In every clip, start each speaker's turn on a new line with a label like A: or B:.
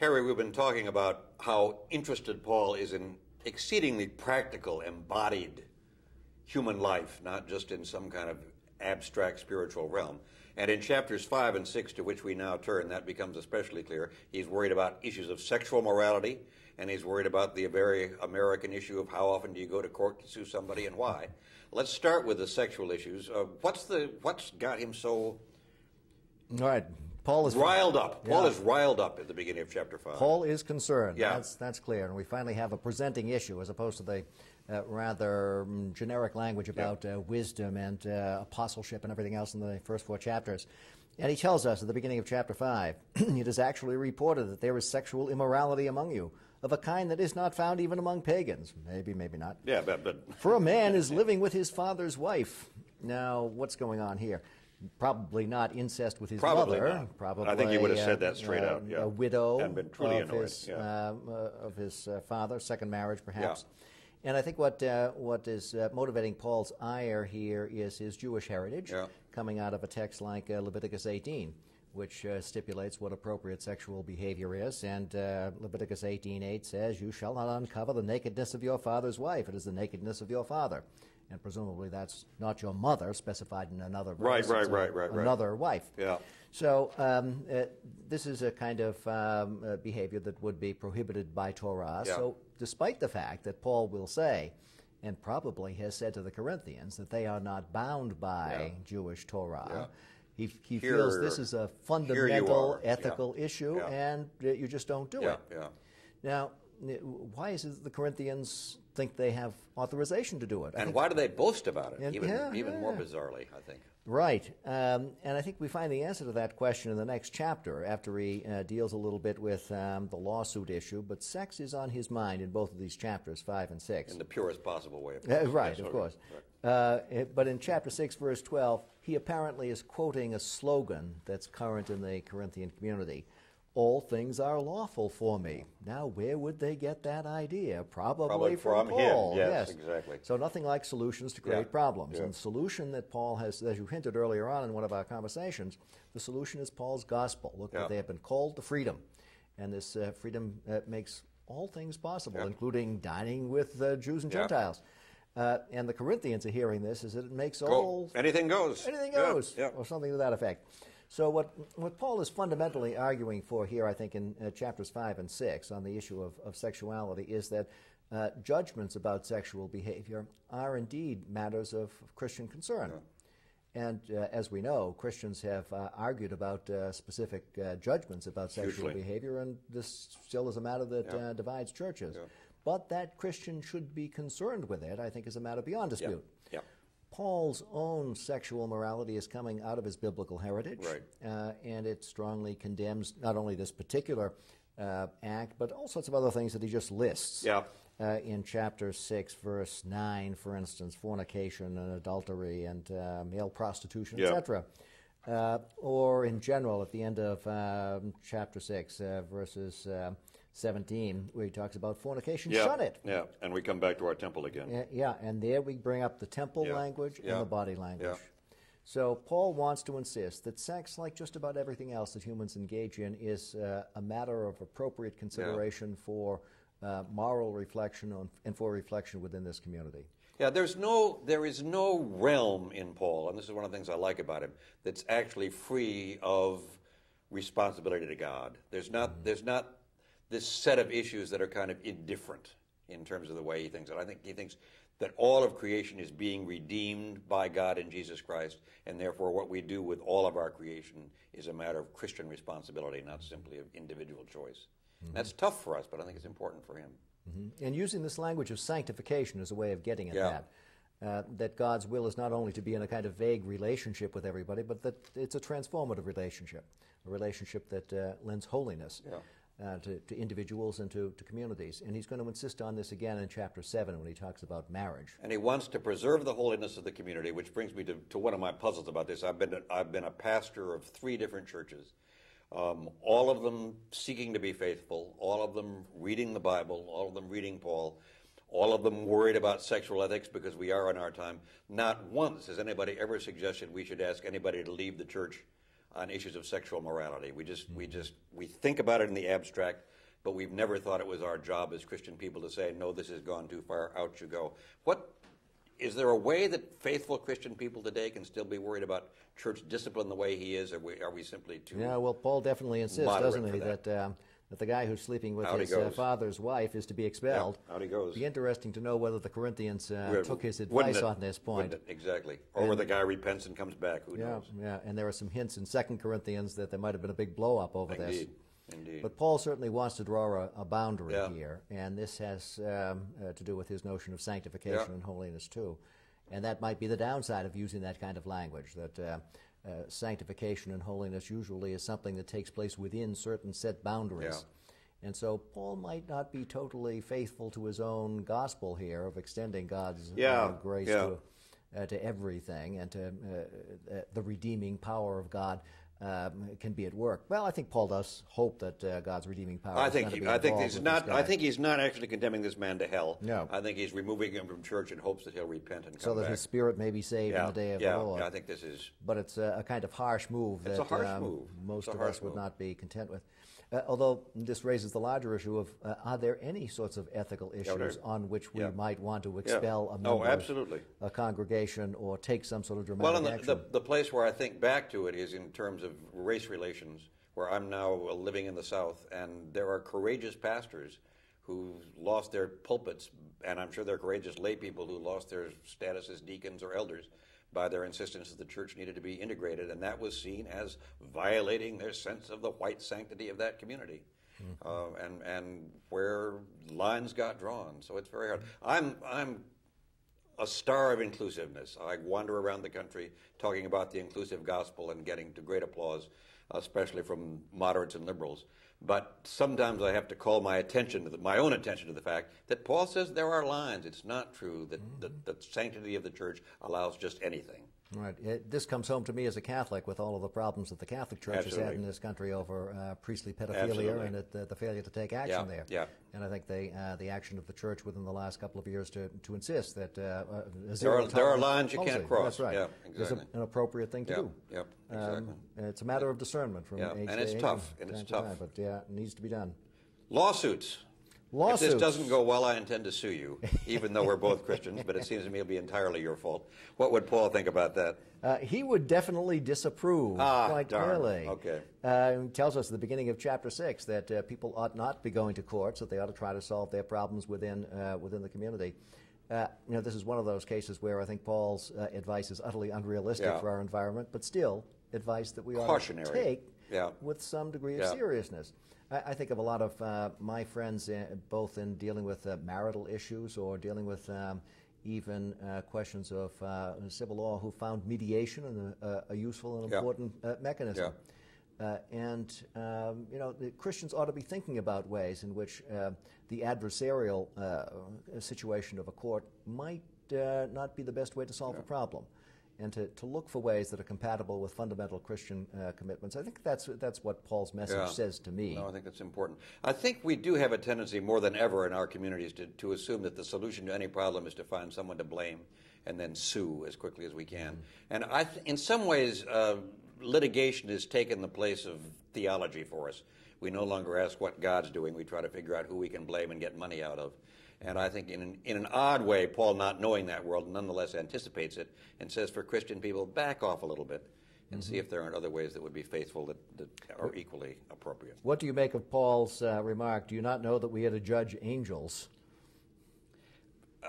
A: Harry, we've been talking about how interested Paul is in exceedingly practical, embodied human life, not just in some kind of abstract spiritual realm. And in chapters 5 and 6, to which we now turn, that becomes especially clear. He's worried about issues of sexual morality, and he's worried about the very American issue of how often do you go to court to sue somebody and why. Let's start with the sexual issues. What's got him so
B: All right. Paul is
A: riled up? Paul is riled up at the beginning of chapter 5.
B: Paul is concerned.
A: Yeah.
B: That's clear. And we finally have a presenting issue as opposed to the rather generic language about wisdom and apostleship and everything else in the first 4 chapters. And he tells us at the beginning of chapter 5, it is actually reported that there is sexual immorality among you, of a kind that is not found even among pagans. Maybe, maybe not.
A: Yeah, but
B: For a man is living with his father's wife. Now, what's going on here? Probably not incest with his mother.
A: Not.
B: Probably,
A: I think he would have said that straight out.
B: A widow
A: and been truly
B: of
A: annoyed.
B: his father, second marriage, perhaps. And I think what is motivating Paul's ire here is his Jewish heritage, coming out of a text like Leviticus 18, which stipulates what appropriate sexual behavior is. And Leviticus 18:8 says, "You shall not uncover the nakedness of your father's wife. It is the nakedness of your father." And presumably that's not your mother, specified in another verse.
A: Right.
B: Another wife.
A: Yeah.
B: So this is a kind of behavior that would be prohibited by Torah.
A: Yeah.
B: So despite the fact that Paul will say, and probably has said to the Corinthians, that they are not bound by Jewish Torah, he feels this is a fundamental ethical issue, and you just don't do it. Now, why is it that the Corinthians think they have authorization to do it?
A: And why do they boast about it, even more bizarrely, I think?
B: Right. And I think we find the answer to that question in the next chapter, after he deals a little bit with the lawsuit issue. But sex is on his mind in both of these chapters, 5 and 6.
A: In the purest possible way, of course.
B: Right, of course. Right. But in chapter 6, verse 12, he apparently is quoting a slogan that's current in the Corinthian community. All things are lawful for me. Now, where would they get that idea? Probably from Paul.
A: Him. Yes, exactly.
B: So nothing like solutions to create problems. And the solution that Paul has, as you hinted earlier on in one of our conversations, the solution is Paul's gospel. Look, that they have been called to freedom. And this freedom makes all things possible, including dining with Jews and Gentiles. And the Corinthians are hearing this, is that it makes
A: anything goes.
B: Anything goes, or something to that effect. So what Paul is fundamentally arguing for here, I think, in chapters 5 and 6 on the issue of sexuality is that judgments about sexual behavior are indeed matters of Christian concern. And as we know, Christians have argued about specific judgments about sexual behavior, and this still is a matter that divides churches. But that Christians should be concerned with it, I think, is a matter beyond dispute. Paul's own sexual morality is coming out of his biblical heritage, and it strongly condemns not only this particular act, but all sorts of other things that he just lists. In chapter 6, verse 9, for instance, fornication and adultery and male prostitution, etc. Or in general, at the end of chapter 6, verses 17, where he talks about fornication, shun it.
A: And we come back to our temple again.
B: And there we bring up the temple language and the body language. So Paul wants to insist that sex, like just about everything else that humans engage in, is a matter of appropriate consideration for moral reflection and for reflection within this community.
A: There is no realm in Paul, and this is one of the things I like about him, that's actually free of responsibility to God. There's not this set of issues that are kind of indifferent in terms of the way he thinks. And I think he thinks that all of creation is being redeemed by God in Jesus Christ, and therefore what we do with all of our creation is a matter of Christian responsibility, not simply of individual choice. That's tough for us, but I think it's important for him.
B: And using this language of sanctification as a way of getting at that God's will is not only to be in a kind of vague relationship with everybody, but that it's a transformative relationship, a relationship that lends holiness to individuals and to communities. And he's going to insist on this again in chapter 7 when he talks about marriage.
A: And he wants to preserve the holiness of the community, which brings me to one of my puzzles about this. I've been a pastor of 3 different churches, all of them seeking to be faithful, all of them reading the Bible, all of them reading Paul, all of them worried about sexual ethics because we are in our time. Not once has anybody ever suggested we should ask anybody to leave the church on issues of sexual morality. We think about it in the abstract, but we've never thought it was our job as Christian people to say, no, this has gone too far, out you go. Is there a way that faithful Christian people today can still be worried about church discipline the way he is, or are we simply too
B: Yeah, well, Paul definitely insists, doesn't he, that the guy who's sleeping with his father's wife is to be expelled.
A: Yeah, out he goes.
B: It'd be interesting to know whether the Corinthians took his advice on this point.
A: Exactly. Or whether the guy repents and comes back, who knows?
B: Yeah, and there are some hints in 2 Corinthians that there might have been a big blow-up over this.
A: Indeed.
B: But Paul certainly wants to draw a boundary here, and this has to do with his notion of sanctification and holiness too. And that might be the downside of using that kind of language, that sanctification and holiness usually is something that takes place within certain set boundaries. And so Paul might not be totally faithful to his own gospel here of extending God's grace to everything, and to the redeeming power of God can be at work. Well, I think Paul does hope that God's redeeming power is going to be involved.
A: I think he's not actually condemning this man to hell.
B: No.
A: I think he's removing him from church in hopes that he'll repent and come
B: so that
A: back.
B: his spirit may be saved in the day of the Lord.
A: Yeah, I think this is.
B: But it's a kind of harsh move
A: that
B: most of us would not be content with. Although this raises the larger issue of are there any sorts of ethical issues on which we might want to expel a member of a congregation or take some sort of dramatic action?
A: The place where I think back to it is in terms of race relations, where I'm now living in the South, and there are courageous pastors who lost their pulpits, and I'm sure there are courageous lay people who lost their status as deacons or elders by their insistence that the church needed to be integrated, and that was seen as violating their sense of the white sanctity of that community, and where lines got drawn. So it's very hard. I'm a star of inclusiveness. I wander around the country talking about the inclusive gospel and getting to great applause, especially from moderates and liberals. But sometimes I have to call my own attention to the fact that Paul says there are lines. It's not true that the sanctity of the church allows just anything.
B: Right. This comes home to me as a Catholic with all of the problems that the Catholic Church has had in this country over priestly pedophilia and the failure to take action there.
A: Yeah.
B: And I think the action of the Church within the last couple of years to insist that
A: there are lines you can't cross.
B: That's right.
A: Yeah, exactly.
B: It's an appropriate thing to do.
A: Yep, exactly.
B: It's a matter of discernment from age to age.
A: And it's tough.
B: But it needs to be done.
A: Lawsuits. If this doesn't go well, I intend to sue you, even though we're both Christians, but it seems to me it'll be entirely your fault. What would Paul think about that?
B: He would definitely disapprove, quite clearly.
A: Okay.
B: He tells us at the beginning of chapter 6 that people ought not be going to courts, that they ought to try to solve their problems within the community. This is one of those cases where I think Paul's advice is utterly unrealistic for our environment, but still advice that we ought to take with some degree of seriousness. I think of a lot of my friends, both in dealing with marital issues or dealing with even questions of civil law, who found mediation a useful and important mechanism. The Christians ought to be thinking about ways in which the adversarial situation of a court might not be the best way to solve a problem, and to look for ways that are compatible with fundamental Christian commitments. I think that's what Paul's message says to me.
A: No, I think that's important. I think we do have a tendency more than ever in our communities to assume that the solution to any problem is to find someone to blame and then sue as quickly as we can. And in some ways, litigation has taken the place of theology for us. We no longer ask what God's doing. We try to figure out who we can blame and get money out of. And I think in an odd way, Paul, not knowing that world, nonetheless anticipates it and says for Christian people, back off a little bit and see if there aren't other ways that would be faithful that are equally appropriate.
B: What do you make of Paul's remark, do you not know that we are to judge angels?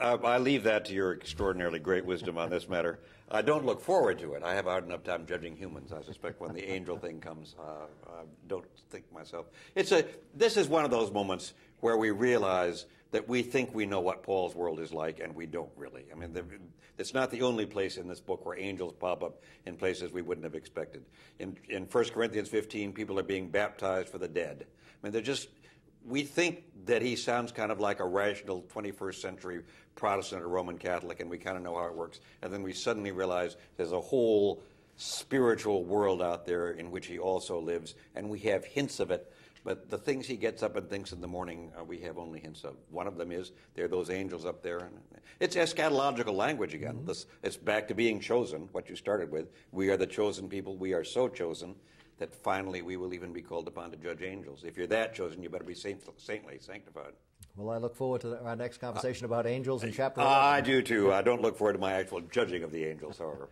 A: I leave that to your extraordinarily great wisdom on this matter. I don't look forward to it. I have a hard enough time judging humans. I suspect when the angel thing comes, I don't think myself. This is one of those moments where we realize that we think we know what Paul's world is like, and we don't really. I mean, it's not the only place in this book where angels pop up in places we wouldn't have expected. In 1 Corinthians 15, people are being baptized for the dead. I mean, we think that he sounds kind of like a rational 21st century Protestant or Roman Catholic, and we kind of know how it works. And then we suddenly realize there's a whole spiritual world out there in which he also lives, and we have hints of it. But the things he gets up and thinks in the morning, we have only hints of. One of them is there are those angels up there. And it's eschatological language again. It's back to being chosen, what you started with. We are the chosen people. We are so chosen that finally we will even be called upon to judge angels. If you're that chosen, you better be saintly, sanctified.
B: Well, I look forward to our next conversation about angels in chapter 11.
A: I do too. I don't look forward to my actual judging of the angels, however.